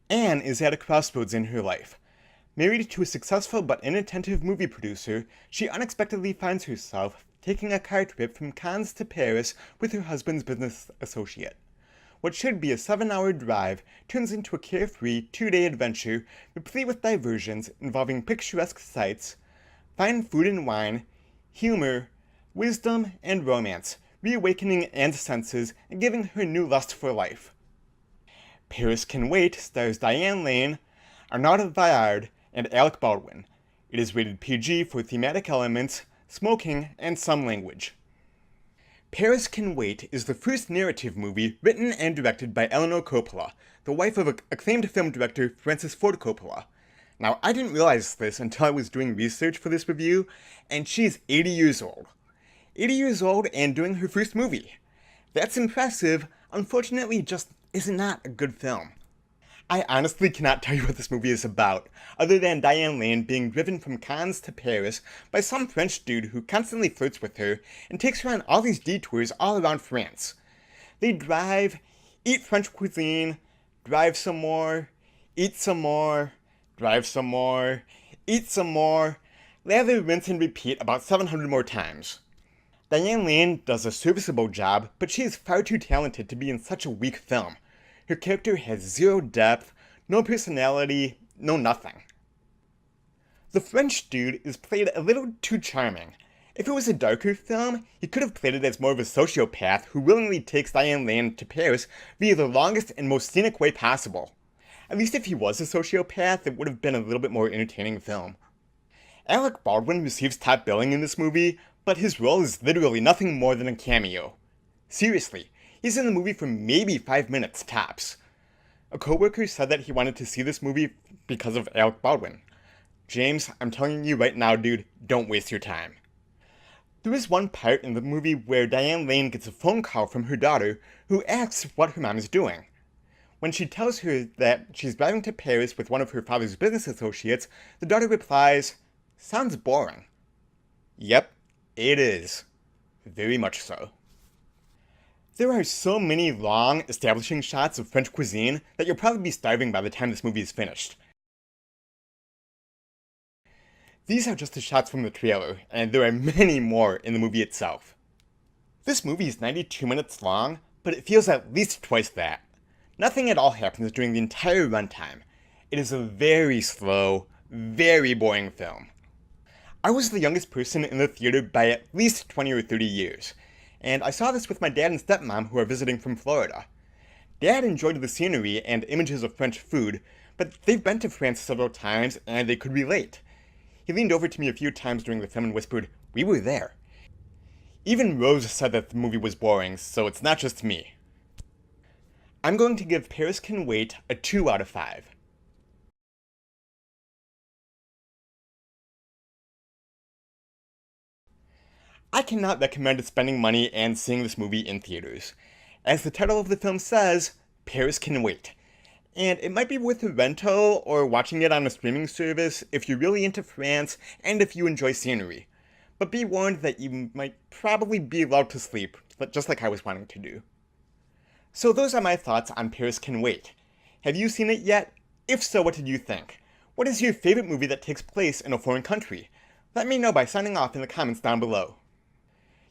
Anne is at a crossroads in her life. Married to a successful but inattentive movie producer, she unexpectedly finds herself taking a car trip from Cannes to Paris with her husband's business associate. What should be a 7-hour drive turns into a carefree 2-day adventure replete with diversions involving picturesque sights, fine food and wine, humor, wisdom, and romance, reawakening Anne's senses and giving her new lust for life. Paris Can Wait stars Diane Lane, Arnaud Viard, and Alec Baldwin. It is rated PG for thematic elements, smoking, and some language. Paris Can Wait is the first narrative movie written and directed by Eleanor Coppola, the wife of acclaimed film director Francis Ford Coppola. Now, I didn't realize this until I was doing research for this review, and she's 80 years old. 80 years old and doing her first movie. That's impressive, unfortunately just is not a good film. I honestly cannot tell you what this movie is about, other than Diane Lane being driven from Cannes to Paris by some French dude who constantly flirts with her and takes her on all these detours all around France. They drive, eat French cuisine, drive some more, eat some more, drive some more, eat some more, lather, rinse, and repeat about 700 more times. Diane Lane does a serviceable job, but she is far too talented to be in such a weak film. Her character has zero depth, no personality, no nothing. The French dude is played a little too charming. If it was a darker film, he could have played it as more of a sociopath who willingly takes Diane Lane to Paris via the longest and most scenic way possible. At least if he was a sociopath, it would have been a little bit more entertaining film. Alec Baldwin receives top billing in this movie, but his role is literally nothing more than a cameo. Seriously, he's in the movie for maybe 5 minutes tops. A coworker said that he wanted to see this movie because of Alec Baldwin. James, I'm telling you right now, dude, don't waste your time. There is one part in the movie where Diane Lane gets a phone call from her daughter who asks what her mom is doing. When she tells her that she's driving to Paris with one of her father's business associates, the daughter replies, "Sounds boring." Yep, it is. Very much so. There are so many long, establishing shots of French cuisine that you'll probably be starving by the time this movie is finished. These are just the shots from the trailer, and there are many more in the movie itself. This movie is 92 minutes long, but it feels at least twice that. Nothing at all happens during the entire runtime. It is a very slow, very boring film. I was the youngest person in the theater by at least 20 or 30 years, and I saw this with my dad and stepmom who are visiting from Florida. Dad enjoyed the scenery and images of French food, but they've been to France several times and they could relate. He leaned over to me a few times during the film and whispered, "We were there." Even Rose said that the movie was boring, so it's not just me. I'm going to give Paris Can Wait a 2 out of 5. I cannot recommend spending money and seeing this movie in theaters. As the title of the film says, Paris Can Wait. And it might be worth a rental or watching it on a streaming service if you're really into France and if you enjoy scenery. But be warned that you might probably be lulled to sleep, just like I was wanting to do. So those are my thoughts on Paris Can Wait. Have you seen it yet? If so, what did you think? What is your favorite movie that takes place in a foreign country? Let me know by signing off in the comments down below.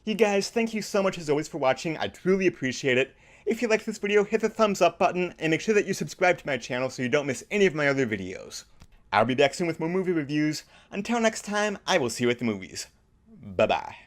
You guys, thank you so much as always for watching. I truly appreciate it. If you liked this video, hit the thumbs up button and make sure that you subscribe to my channel so you don't miss any of my other videos. I'll be back soon with more movie reviews. Until next time, I will see you at the movies. Bye-bye.